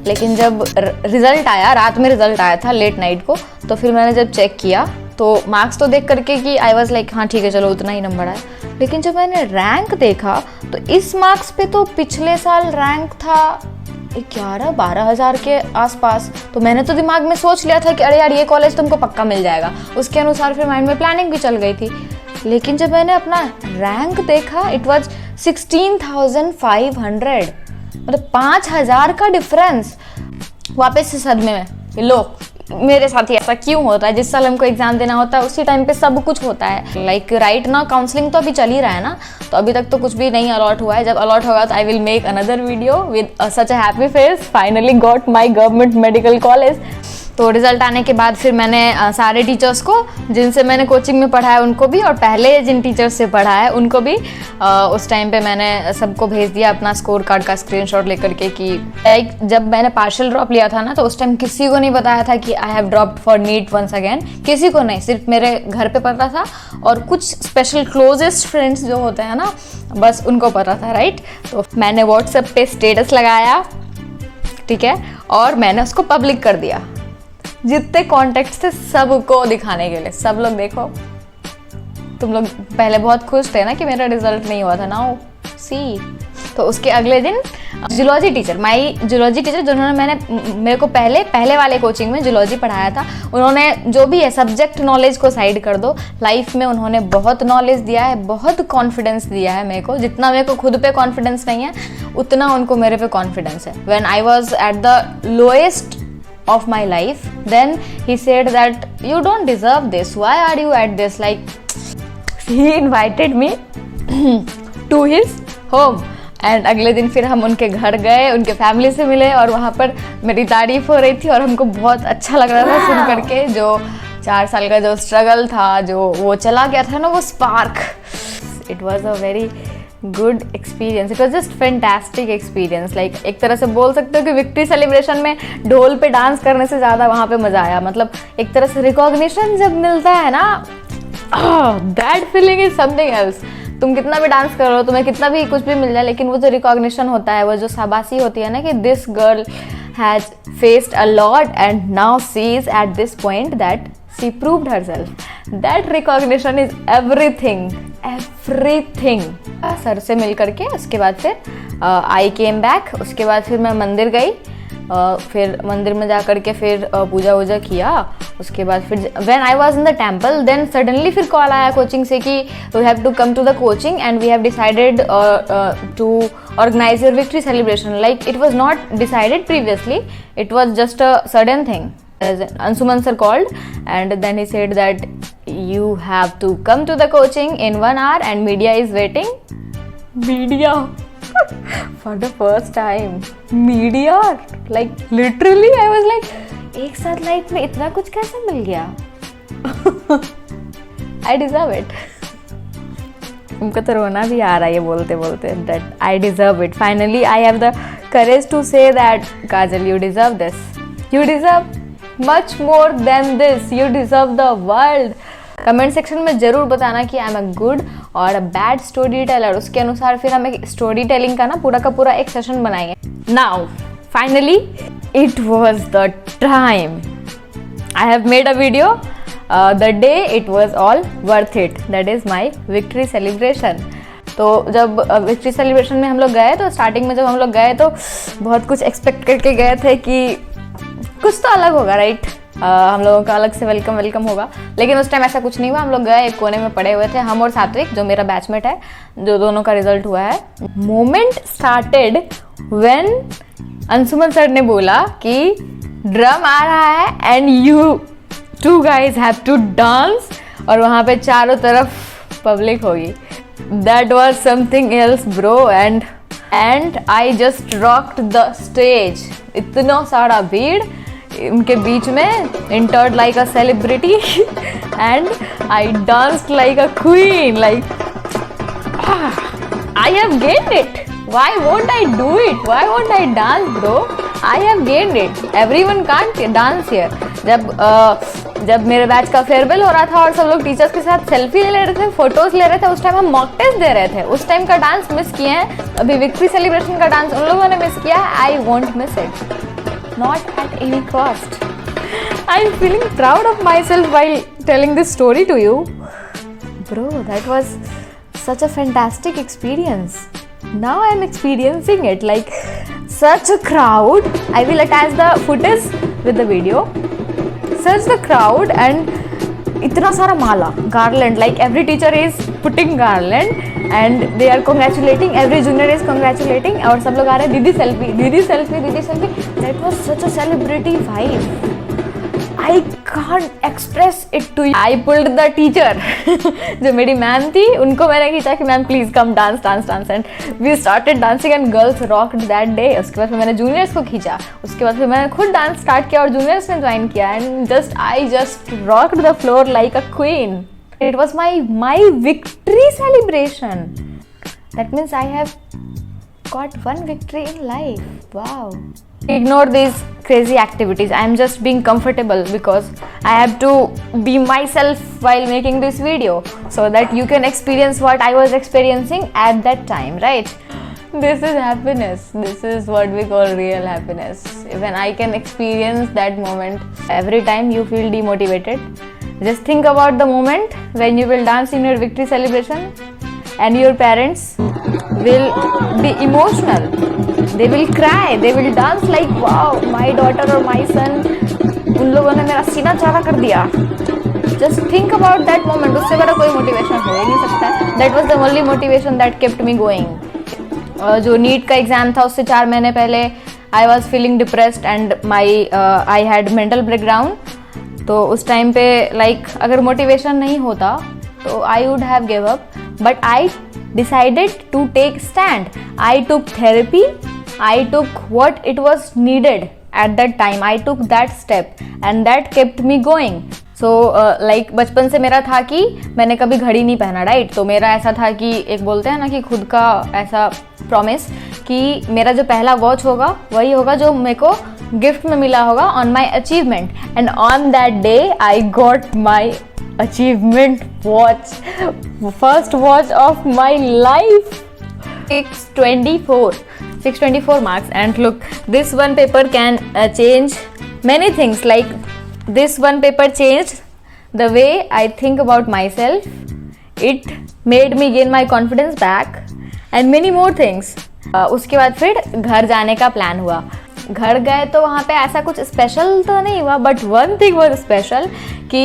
लेकिन जब रिजल्ट आया, रात में रिजल्ट आया था लेट नाइट को, तो फिर मैंने जब चेक किया तो मार्क्स तो देख करके कि आई वाज लाइक हाँ ठीक है चलो उतना ही नंबर आया, लेकिन जब मैंने रैंक देखा तो इस मार्क्स पे तो पिछले साल रैंक था 11-12 हज़ार के आसपास। तो मैंने तो दिमाग में सोच लिया था कि अरे यार ये कॉलेज तुमको पक्का मिल जाएगा, उसके अनुसार फिर माइंड में प्लानिंग भी चल गई थी। लेकिन जब मैंने अपना रैंक देखा इट वाज 16,500, मतलब 5,000 का डिफरेंस। वापस से सदमे में, लो मेरे साथ ही ऐसा क्यों होता है, जिस साल हमको एग्जाम देना होता है उसी टाइम पे सब कुछ होता है। लाइक राइट ना काउंसलिंग तो अभी चल ही रहा है ना, तो अभी तक तो कुछ भी नहीं अलॉट हुआ है। जब अलॉट होगा तो I will make another video with such a happy face, finally got my government medical college. तो रिजल्ट आने के बाद फिर मैंने सारे टीचर्स को जिनसे मैंने कोचिंग में पढ़ा है उनको भी, और पहले जिन टीचर्स से पढ़ा है उनको भी उस टाइम पे मैंने सबको भेज दिया अपना स्कोर कार्ड का स्क्रीनशॉट लेकर के कि जब मैंने पार्शियल ड्रॉप लिया था ना तो उस टाइम किसी को नहीं बताया था कि I have dropped for NEET once again, किसी को नहीं, सिर्फ मेरे घर पे पता था और कुछ स्पेशल क्लोजेस्ट फ्रेंड्स जो होते हैं ना बस उनको पता था, राइट। तो मैंने व्हाट्सएप पे स्टेटस लगाया, ठीक है, और मैंने उसको पब्लिक कर दिया जितने कॉन्टेक्ट थे सबको दिखाने के लिए। सब लोग देखो, तुम लोग पहले बहुत खुश थे ना कि मेरा रिजल्ट नहीं हुआ था, नाउ सी। तो उसके अगले दिन जूलॉजी टीचर, माई जूलॉजी टीचर जिन्होंने मेरे को पहले वाले कोचिंग में जूलॉजी पढ़ाया था, उन्होंने जो भी है सब्जेक्ट नॉलेज को साइड कर दो, लाइफ में उन्होंने बहुत नॉलेज दिया है, बहुत कॉन्फिडेंस दिया है मेरे को। जितना मेरे को खुद पे कॉन्फिडेंस नहीं है उतना उनको मेरे पे कॉन्फिडेंस है। When I was at the lowest of my life, then he said that you don't deserve this, why are you at this, like he invited me to his home and अगले दिन फिर हम उनके घर गए, उनके family से मिले और वहाँ पर मेरी तारीफ हो रही थी और हमको बहुत अच्छा लग रहा था सुन करके। जो 4 साल का जो स्ट्रगल था, जो वो चला गया था ना, वो spark, it was a very good experience, it was just fantastic experience. Like एक तरह से बोल सकते हो कि विक्ट्री सेलिब्रेशन में ढोल पे डांस करने से ज़्यादा वहाँ पे मज़ा आया। मतलब एक तरह से रिकॉग्निशन जब मिलता है ना, that feeling is something else. तुम कितना भी डांस करो, तुम्हें कितना भी कुछ भी मिल जाए, लेकिन वो जो रिकॉग्निशन होता है, वो जो शाबाशी होती है ना कि this girl has faced a lot and now she is at this point that she proved herself, that recognition is everything. Sir से मिल करके उसके बाद फिर आई केम बैक, उसके बाद फिर मैं मंदिर गई, फिर मंदिर में जा करके फिर पूजा वूजा किया। उसके बाद फिर when I was in the temple then suddenly फिर कॉल आया कोचिंग से कि we have to come to the coaching and we have decided to organise your victory celebration. Like it was not decided previously, it was just a sudden thing. Ansuman sir called and then he said that you have to come to the coaching in 1 hour and media is waiting. Media for the first time, media, like literally I was like एक साथ life में इतना कुछ कैसे मिल गया. I deserve it. उनको तो रोना भी आ रहा है ये बोलते बोलते, that I deserve it. Finally I have the courage to say that Kajal, you deserve this. You deserve much more than this. You deserve the world. Comment section में जरूर बताना कि आई एम अ गुड और a bad story teller. उसके अनुसार फिर हम एक स्टोरी टेलिंग का ना पूरा एक सेशन बनाएंगे. Now finally it was the time. I have made a video the day it was all worth it. That is my victory celebration. तो जब विक्ट्री सेलिब्रेशन में हम लोग गए तो स्टार्टिंग में जब हम लोग गए तो बहुत कुछ एक्सपेक्ट करके गए थे कि कुछ तो अलग होगा, राइट. हम लोगों का अलग से वेलकम होगा, लेकिन उस टाइम ऐसा कुछ नहीं हुआ. हम लोग गए, एक कोने में पड़े हुए थे, हम और सात्विक जो मेरा बैचमेट है, जो दोनों का रिजल्ट हुआ है. Moment started when Anshuman sir ने बोला कि ड्रम आ रहा है and you two guys have to dance, और वहाँ पे चारों तरफ पब्लिक होगी. That was something else bro. And I just rocked the stage. इतना सारा भीड़, उनके बीच में entered like a celebrity and I danced like a queen. Like I have gained it. Why won't I do it? Why won't I dance, bro? I have gained it. Everyone can't dance here. जब मेरे batch का farewell हो रहा था और सब लोग teachers के साथ सेल्फी ले रहे थे, फोटोज ले रहे थे, उस टाइम हम मॉक टेस्ट दे रहे थे. उस टाइम का डांस मिस किए हैं. अभी विक्ट्री सेलिब्रेशन का डांस उन लोगों ने मिस किया है. I won't miss it. not at any cost. I'm feeling proud of myself while telling this story to you. Bro, that was such a fantastic experience. Now I'm experiencing it like such a crowd. I will attach the footage with the video. Such the crowd and इतना सारा माला, garland, like every teacher is putting garland and they are congratulating, every junior is congratulating और सब लोग आ रहे हैं दीदी selfie, दीदी selfie, दीदी selfie. That was such a celebrity vibe. I can't express it to you. I pulled the teacher जो मेरी मैम थी उनको मैंने खींचा कि ma'am please come dance dance dance and we started dancing and girls rocked that day. उसके बाद फिर मैंने जूनियर्स को खींचा, उसके बाद फिर मैंने खुद डांस स्टार्ट किया और जूनियर्स ने ज्वाइन किया and I just rocked the floor like a queen. It was my victory celebration. That means I have got one victory in life. Wow. Ignore these crazy activities. I am just being comfortable because I have to be myself while making this video so that you can experience what I was experiencing at that time, right? This is happiness. This is what we call real happiness. When I can experience that moment every time you feel demotivated, just think about the moment when you will dance in your victory celebration and your parents will be emotional. They will cry. They will dance like wow, my daughter or my son. उन लोगों ने मेरा सीना चौड़ा कर दिया. Just think about that moment. उससे बड़ा कोई motivation हो ही नहीं सकता. That was the only motivation that kept me going. जो नीट का एग्जाम था उससे 4 महीने पहले I was feeling depressed and I had mental breakdown. तो उस टाइम पे like अगर motivation नहीं होता तो I would have gave up. But I decided to take stand. I took therapy. I took what it was needed at that time. I took that step and that kept me going. So like बचपन से मेरा था कि मैंने कभी घड़ी नहीं पहना, राइट? तो मेरा ऐसा था कि एक बोलते हैं ना कि खुद का ऐसा प्रॉमिस कि मेरा जो पहला वॉच होगा वही होगा जो मेरे को गिफ्ट में मिला होगा on my achievement. And on that day I got my achievement watch, first watch of my life. 624 marks and look, this one paper can change many things. Like this one paper changed the way I think about myself. It made me gain my confidence back and many more things. उसके बाद फिर घर जाने का plan हुआ. घर गए तो वहाँ पे ऐसा कुछ स्पेशल तो नहीं हुआ, but one thing was special कि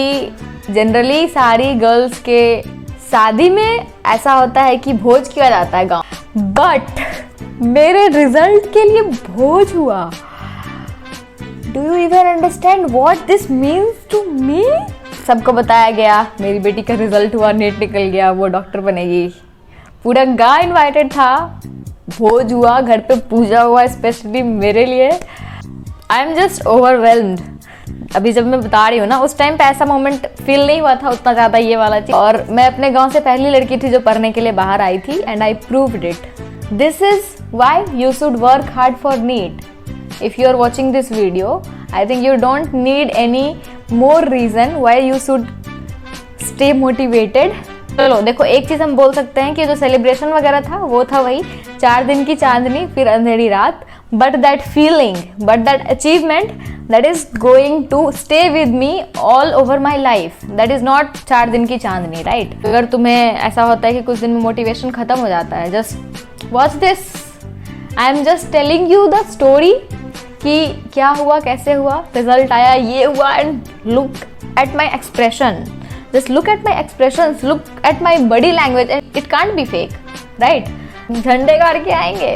जनरली सारी गर्ल्स के शादी में ऐसा होता है कि भोज किया जाता है गांव, बट मेरे रिजल्ट के लिए भोज हुआ. Do you even understand what this means to me? सबको बताया गया मेरी बेटी का रिजल्ट हुआ, नीट निकल गया, वो डॉक्टर बनेगी. पूरा गांव इन्वाइटेड था, भोज हुआ, घर पे पूजा हुआ स्पेशली मेरे लिए. I am just overwhelmed. अभी जब मैं बता रही हूँ ना, उस टाइम पे ऐसा मोमेंट फील नहीं हुआ था उतना ज़्यादा ये वाला चीज़. और मैं अपने गांव से पहली लड़की थी जो पढ़ने के लिए बाहर आई थी and I proved it. This is why you should work hard for NEET. If you are watching this video, I think you don't need any more reason why you should stay motivated. चलो देखो, एक चीज़ हम बोल सकते हैं कि जो celebration वगैरह था वो था वही 4 दिन की चांदनी फिर अंधेरी रात. But that feeling, but that achievement, that is going to stay with me all over my life. That is not 4 दिन की चांदनी, right? अगर तुम्हें ऐसा होता है कि कुछ दिन में मोटिवेशन खत्म हो जाता है, just watch this. I am just telling you the story कि क्या हुआ, कैसे हुआ, रिजल्ट आया, ये हुआ, and look at my expression. Just look at my expressions, look at my body language, and it can't be fake, right? झंडे गाड़ के आएंगे.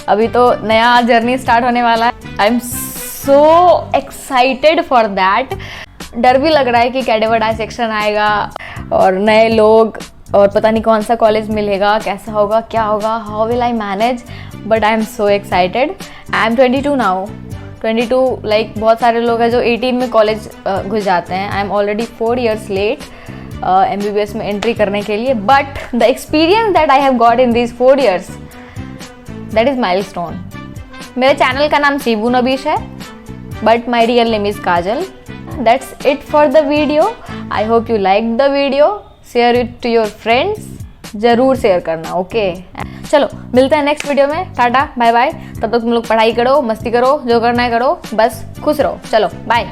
अभी तो नया जर्नी स्टार्ट होने वाला है. I am so excited for that. डर भी लग रहा है कि कैडेवर डाइसेक्शन आएगा और नए लोग और पता नहीं कौन सा कॉलेज मिलेगा, कैसा होगा, क्या होगा, how will I manage. But I am so excited. I am 22 now. 22 like बहुत सारे लोग हैं जो 18 में कॉलेज घुस जाते हैं. I am already 4 years late MBBS में एंट्री करने के लिए. But the experience that I have got in these 4 years, that is milestone. मेरे चैनल का नाम शिबू नबीश है, but my real name is Kajal. That's it for the video. I hope you liked the video. Share it to your friends. ज़रूर share करना। Okay, चलो मिलते हैं next video में। Tata bye bye. तब तक तुम लोग पढ़ाई करो, मस्ती करो, जो करना है करो, बस खुश रहो। चलो बाय।